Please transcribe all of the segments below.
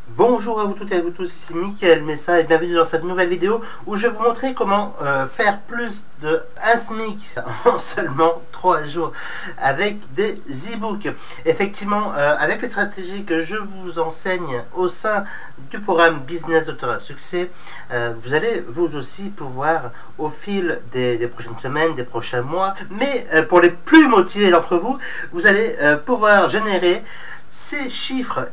Bonjour à vous toutes et à vous tous, ici Mickaël Messa et bienvenue dans cette nouvelle vidéo où je vais vous montrer comment faire plus de 1 SMIC en seulement 3 jours avec des e-books. Effectivement, avec les stratégies que je vous enseigne au sein du programme Business d'Auteur à Succès, vous allez vous aussi pouvoir au fil des prochaines semaines, des prochains mois, mais pour les plus motivés d'entre vous, vous allez pouvoir générer ces chiffres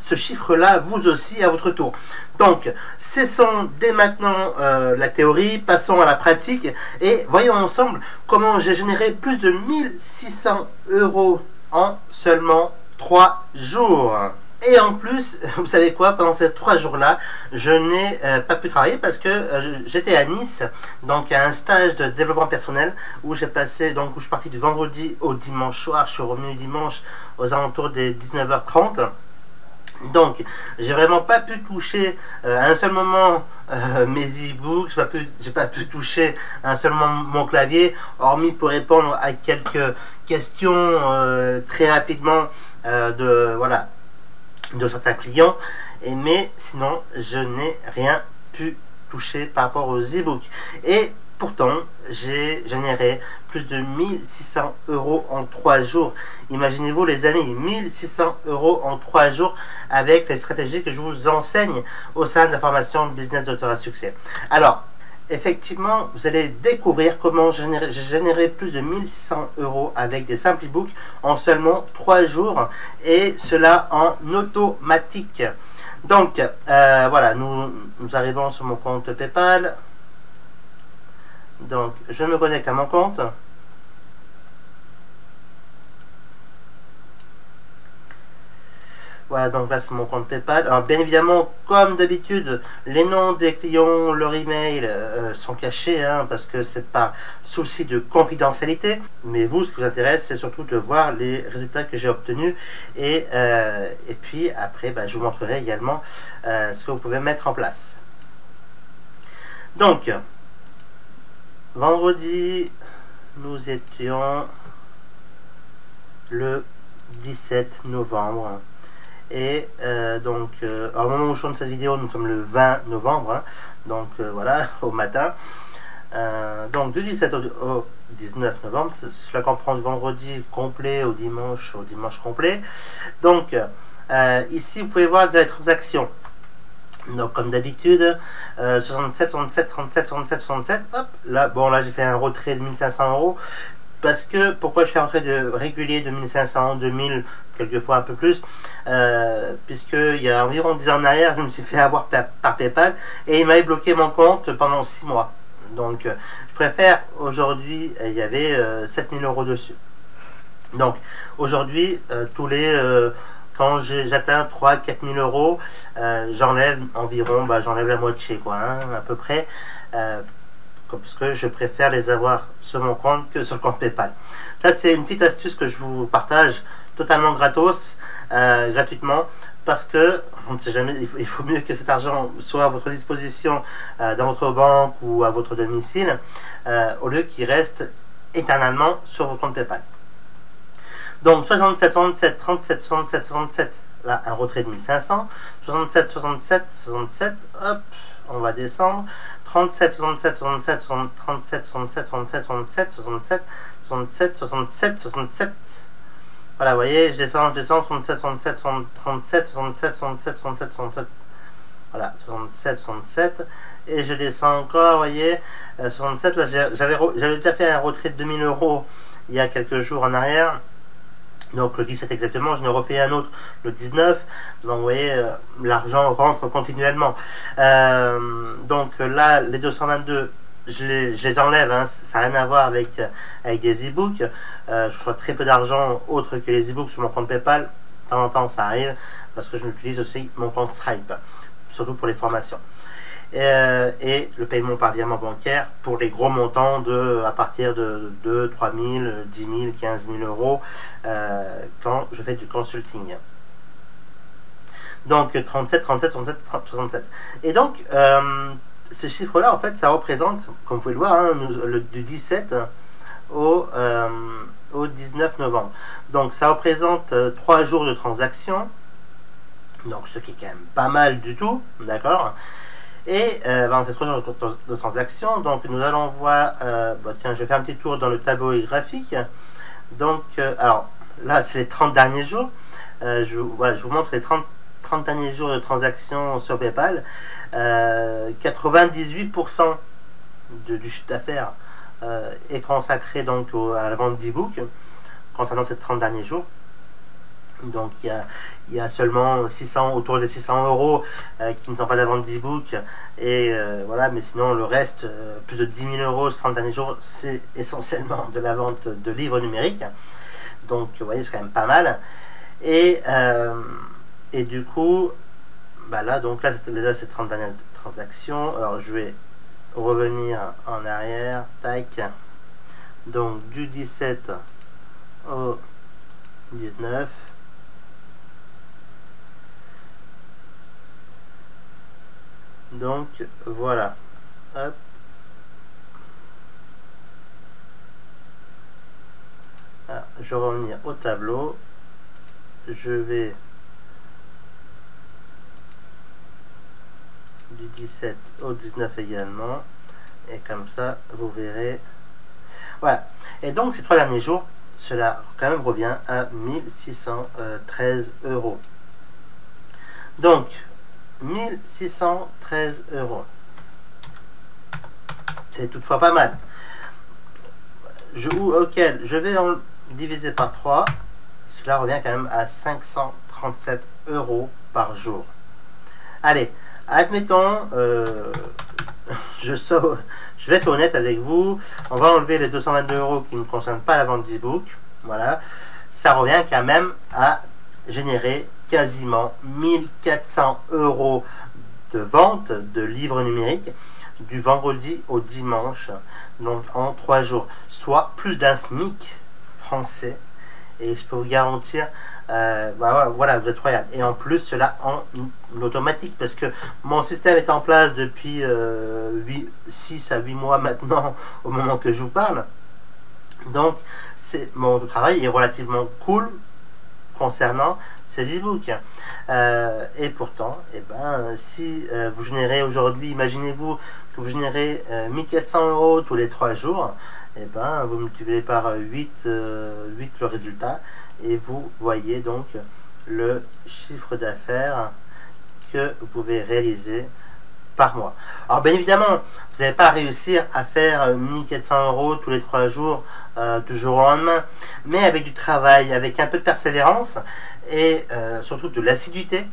ce chiffre-là, vous aussi, à votre tour. Donc, cessons dès maintenant la théorie, passons à la pratique et voyons ensemble comment j'ai généré plus de 1600 € en seulement 3 jours. Et en plus, vous savez quoi, pendant ces 3 jours-là, je n'ai pas pu travailler parce que j'étais à Nice, donc à un stage de développement personnel où j'ai passé, donc où je suis parti du vendredi au dimanche soir, je suis revenu dimanche aux alentours des 19h30. Donc, j'ai vraiment pas pu toucher à un seul moment mes e-books, j'ai pas pu toucher à un seul moment mon clavier, hormis pour répondre à quelques questions très rapidement de certains clients, mais sinon je n'ai rien pu toucher par rapport aux e-books. Et pourtant, j'ai généré plus de 1600 € en 3 jours. Imaginez-vous les amis, 1600 € en 3 jours avec les stratégies que je vous enseigne au sein de la formation Business d'Auteur à Succès. Alors, effectivement, vous allez découvrir comment j'ai généré plus de 1600 € avec des simples e-books en seulement 3 jours et cela en automatique. Donc, voilà, nous arrivons sur mon compte PayPal. Donc, je me connecte à mon compte. Voilà, donc là c'est mon compte PayPal. Alors bien évidemment, comme d'habitude, les noms des clients, leur email sont cachés, parce que c'est par souci de confidentialité. Mais vous, ce qui vous intéresse, c'est surtout de voir les résultats que j'ai obtenus. Et puis après, je vous montrerai également ce que vous pouvez mettre en place. Donc, vendredi, nous étions le 17 novembre. Et donc, au moment où je tourne cette vidéo, nous sommes le 20 novembre, donc voilà, au matin. Donc, du 17 au 19 novembre, cela comprend du vendredi complet au dimanche complet. Donc, ici, vous pouvez voir de la transaction. Donc, comme d'habitude, 67, 67, 37, 67, 67. Hop, là, bon, là, j'ai fait un retrait de 1500 €. Parce que, pourquoi je fais un retrait régulier de 1500, 2000, quelquefois un peu plus, puisqu'il y a environ 10 ans en arrière, je me suis fait avoir par PayPal et il m'avait bloqué mon compte pendant 6 mois. Donc, je préfère, aujourd'hui, il y avait 7000 € dessus. Donc, aujourd'hui, quand j'atteins 3-4 000 €, j'enlève environ, j'enlève la moitié, quoi, à peu près, parce que je préfère les avoir sur mon compte que sur le compte PayPal. Ça, c'est une petite astuce que je vous partage totalement gratos, gratuitement, parce que on ne sait jamais, il faut mieux que cet argent soit à votre disposition dans votre banque ou à votre domicile, au lieu qu'il reste éternellement sur votre compte PayPal. Donc 67, 67, 37, 67, 67, là un retrait de 1500, 67, 67, 67, hop, on va descendre, 37, 67, 67, 37, 67, 67, 67, 67, 67, 67, 67. Voilà, vous voyez, je descends, 67, 67, 37, 67, 67, 67, 67. Voilà, 67, 67. Et je descends encore, vous voyez, 67. Là, j'avais déjà fait un retrait de 2000 € il y a quelques jours en arrière. Donc le 17 exactement, je ne refais un autre le 19. Donc vous voyez, l'argent rentre continuellement. Donc là, les 222, je les enlève, ça n'a rien à voir avec des e-books. Je reçois très peu d'argent autre que les e-books sur mon compte PayPal. De temps en temps, ça arrive parce que je utilise aussi mon compte Stripe, surtout pour les formations. Et le paiement par virement bancaire pour les gros montants à partir de 2, 3 000, 10 000, 15 000 € quand je fais du consulting. Donc 37, 37, 37, 67. Et donc, ces chiffres-là, en fait, ça représente, comme vous pouvez le voir, du 17 au 19 novembre. Donc ça représente 3 jours de transaction. Donc ce qui est quand même pas mal du tout, d'accord. Et dans ces 3 jours de transaction, donc nous allons voir, tiens, je vais faire un petit tour dans le tableau graphique. Donc, alors là, c'est les 30 derniers jours. Je vous montre les 30 derniers jours de transaction sur PayPal. 98% du chiffre d'affaires est consacré donc à la vente d'e-book concernant ces 30 derniers jours. Donc il y a seulement autour de 600 euros qui ne sont pas de la vente d'e-book, et voilà, mais sinon le reste, plus de 10 000 euros ces 30 derniers jours, c'est essentiellement de la vente de livres numériques. Donc vous voyez, c'est quand même pas mal. Et du coup, là, donc là, c'était déjà ces 30 dernières transactions. Alors je vais revenir en arrière, tac. Donc du 17 au 19. Donc voilà, hop. Alors, je vais revenir au tableau. Je vais du 17 au 19 également. Et comme ça, vous verrez. Voilà. Et donc, ces 3 derniers jours, cela quand même revient à 1613 euros. Donc, 1613 euros. C'est toutefois pas mal. Auquel je vais en diviser par 3, cela revient quand même à 537 euros par jour. Allez, admettons, je vais être honnête avec vous, on va enlever les 222 euros qui ne concernent pas la vente d'e-book. Voilà, ça revient quand même à générer quasiment 1400 euros de vente de livres numériques du vendredi au dimanche, donc en 3 jours, soit plus d'un SMIC français. Et je peux vous garantir, voilà, vous êtes royal. Et en plus, cela en automatique, parce que mon système est en place depuis 6 à 8 mois maintenant, au moment que je vous parle. Donc, mon travail est relativement cool concernant ces e-books. Et pourtant, si vous générez aujourd'hui, imaginez-vous que vous générez 1400 euros tous les 3 jours, vous multipliez par 8 le résultat, et vous voyez donc le chiffre d'affaires que vous pouvez réaliser par mois. Alors bien évidemment, vous n'allez pas réussir à faire 1400 euros tous les 3 jours du jour au lendemain, mais avec du travail, avec un peu de persévérance, et surtout de l'assiduité,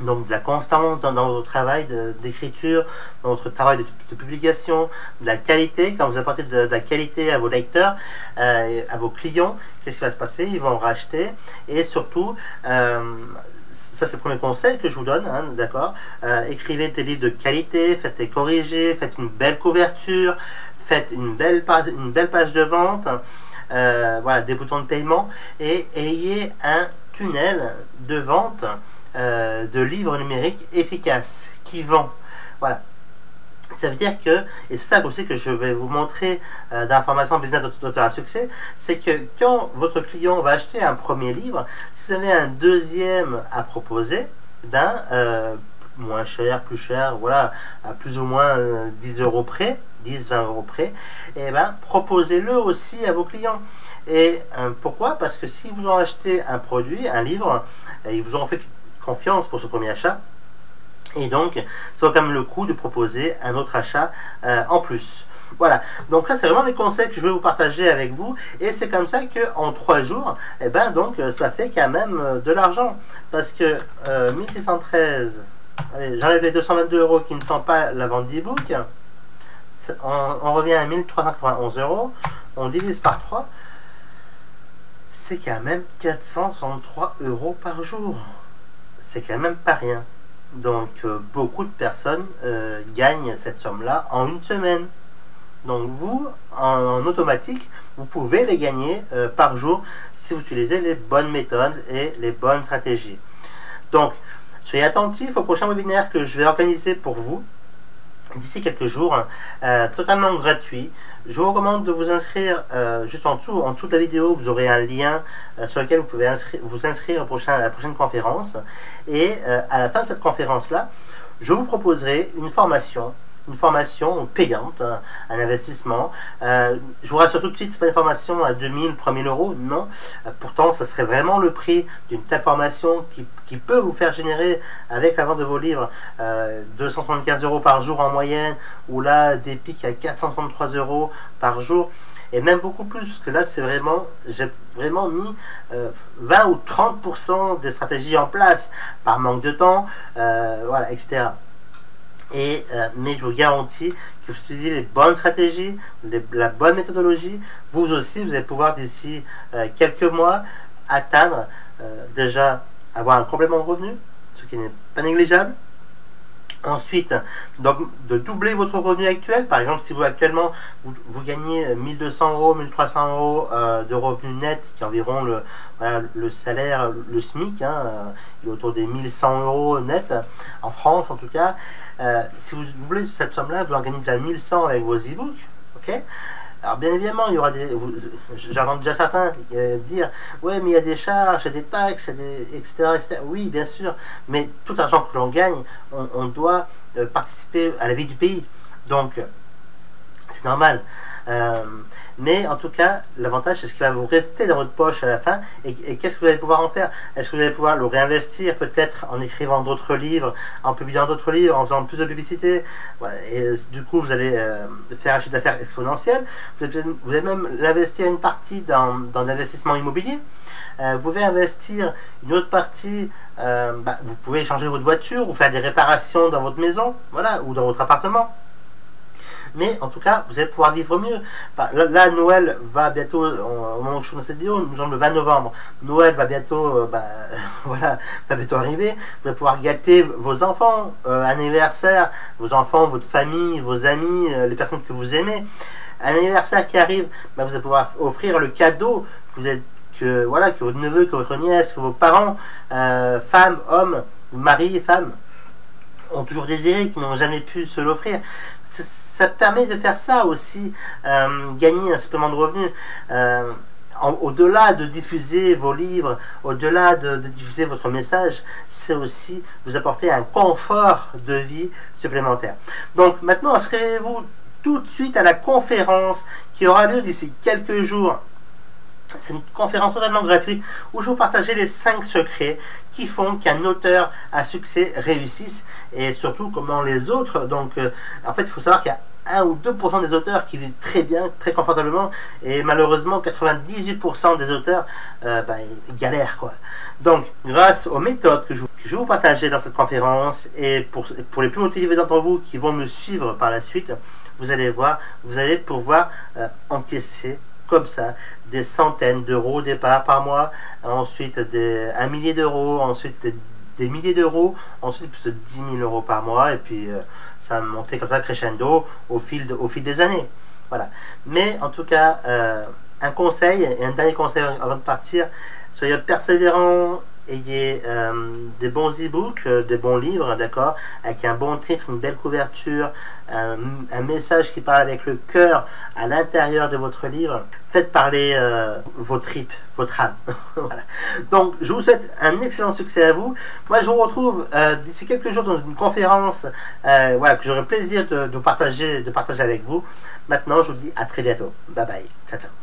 donc de la constance dans votre travail d'écriture, dans votre travail de publication, de la qualité. Quand vous apportez de la qualité à vos lecteurs, à vos clients, qu'est-ce qui va se passer? Ils vont racheter. Et surtout, ça c'est le premier conseil que je vous donne, hein, d'accord. Écrivez des livres de qualité, faites-les corriger, faites une belle couverture, faites une belle page de vente, voilà, des boutons de paiement, et ayez un tunnel de vente de livres numériques efficaces qui vend. Voilà. Ça veut dire que, et c'est ça aussi que je vais vous montrer dans la formation Business d'Auteur à succès, c'est que quand votre client va acheter un premier livre, si vous avez un deuxième à proposer, moins cher, plus cher, voilà, à plus ou moins 10 euros près, 10-20 euros près, et proposez-le aussi à vos clients. Et pourquoi? Parce que si vous ont acheté un produit, un livre, et ils vous ont fait confiance pour ce premier achat, et donc ça vaut quand même le coup de proposer un autre achat en plus. Voilà, donc ça c'est vraiment les conseils que je vais vous partager avec vous, et c'est comme ça que en 3 jours, donc ça fait quand même de l'argent, parce que 1613, allez, j'enlève les 222 euros qui ne sont pas la vente d'e-book, on revient à 1391 euros, on divise par 3, c'est quand même 463 euros par jour. C'est quand même pas rien. Donc beaucoup de personnes gagnent cette somme-là en une semaine. Donc vous, en automatique, vous pouvez les gagner par jour si vous utilisez les bonnes méthodes et les bonnes stratégies. Donc, soyez attentifs au prochain webinaire que je vais organiser pour vous. d'ici quelques jours, totalement gratuit. Je vous recommande de vous inscrire juste en dessous de la vidéo, vous aurez un lien sur lequel vous pouvez vous inscrire à la prochaine conférence. Et à la fin de cette conférence-là, je vous proposerai une formation payante, un investissement. Je vous rassure tout de suite, c'est pas une formation à 2000, 3000 euros, non. Pourtant, ça serait vraiment le prix d'une telle formation qui peut vous faire générer, avec la vente de vos livres, 275 euros par jour en moyenne, ou là, des pics à 433 euros par jour. Et même beaucoup plus, parce que là, j'ai vraiment mis 20 ou 30% des stratégies en place, par manque de temps, voilà, etc. Mais je vous garantis que vous utilisez les bonnes stratégies, la bonne méthodologie, vous aussi, vous allez pouvoir d'ici quelques mois atteindre, déjà avoir un complément de revenu, ce qui n'est pas négligeable. Ensuite, donc, de doubler votre revenu actuel. Par exemple, si vous actuellement vous gagnez 1200 euros, 1300 euros de revenus nets, qui est environ le salaire, le SMIC, il est autour des 1100 euros net, en France en tout cas. Si vous doublez cette somme-là, vous en gagnez déjà 1100 avec vos e-books. Ok. Alors bien évidemment, il y aura j'entends déjà certains dire ouais, mais il y a des charges, il y a des taxes, etc., etc. Oui, bien sûr, mais tout argent que l'on gagne, on doit participer à la vie du pays. Donc c'est normal. Mais en tout cas, l'avantage, c'est ce qui va vous rester dans votre poche à la fin. Et qu'est-ce que vous allez pouvoir en faire? Est-ce que vous allez pouvoir le réinvestir, peut-être en écrivant d'autres livres, en publiant d'autres livres, en faisant plus de publicité? Voilà. Et du coup, vous allez faire un chiffre d'affaires exponentiel. Vous allez même l'investir une partie dans l'investissement immobilier. Vous pouvez investir une autre partie, vous pouvez changer votre voiture ou faire des réparations dans votre maison, voilà, ou dans votre appartement. Mais en tout cas, vous allez pouvoir vivre mieux. Là, Noël va bientôt, au moment où je tourne cette vidéo, nous sommes le 20 novembre. Noël va bientôt, voilà, va bientôt arriver. Vous allez pouvoir gâter vos enfants, anniversaire, vos enfants, votre famille, vos amis, les personnes que vous aimez. Un anniversaire qui arrive, vous allez pouvoir offrir le cadeau que votre neveu, que votre nièce, que vos parents, femmes, hommes, mari et femmes, ont toujours désiré, qui n'ont jamais pu se l'offrir. Ça permet de faire ça aussi, gagner un supplément de revenus. Au-delà de diffuser vos livres, au-delà de diffuser votre message, c'est aussi vous apporter un confort de vie supplémentaire. Donc maintenant, inscrivez-vous tout de suite à la conférence qui aura lieu d'ici quelques jours. C'est une conférence totalement gratuite où je vous partagerai les 5 secrets qui font qu'un auteur à succès réussisse, et surtout comment les autres. Donc en fait, il faut savoir qu'il y a 1 ou 2% des auteurs qui vivent très bien, très confortablement, et malheureusement 98% des auteurs ils galèrent, quoi. Donc grâce aux méthodes que je vais vous partager dans cette conférence, et pour les plus motivés d'entre vous qui vont me suivre par la suite, vous allez voir, vous allez pouvoir encaisser comme ça des centaines d'euros au départ par mois, ensuite un millier d'euros, ensuite des milliers d'euros, ensuite plus de 10 000 euros par mois, et puis ça va monter comme ça crescendo au fil des années. Voilà. Mais en tout cas, un conseil, et un dernier conseil avant de partir: soyez persévérants, ayez des bons e-books, des bons livres, d'accord, avec un bon titre, une belle couverture, un message qui parle avec le cœur à l'intérieur de votre livre. Faites parler vos tripes, votre âme. Voilà. Donc je vous souhaite un excellent succès à vous. Moi je vous retrouve d'ici quelques jours dans une conférence voilà, que j'aurai plaisir de partager avec vous. Maintenant je vous dis à très bientôt. Bye bye. Ciao ciao.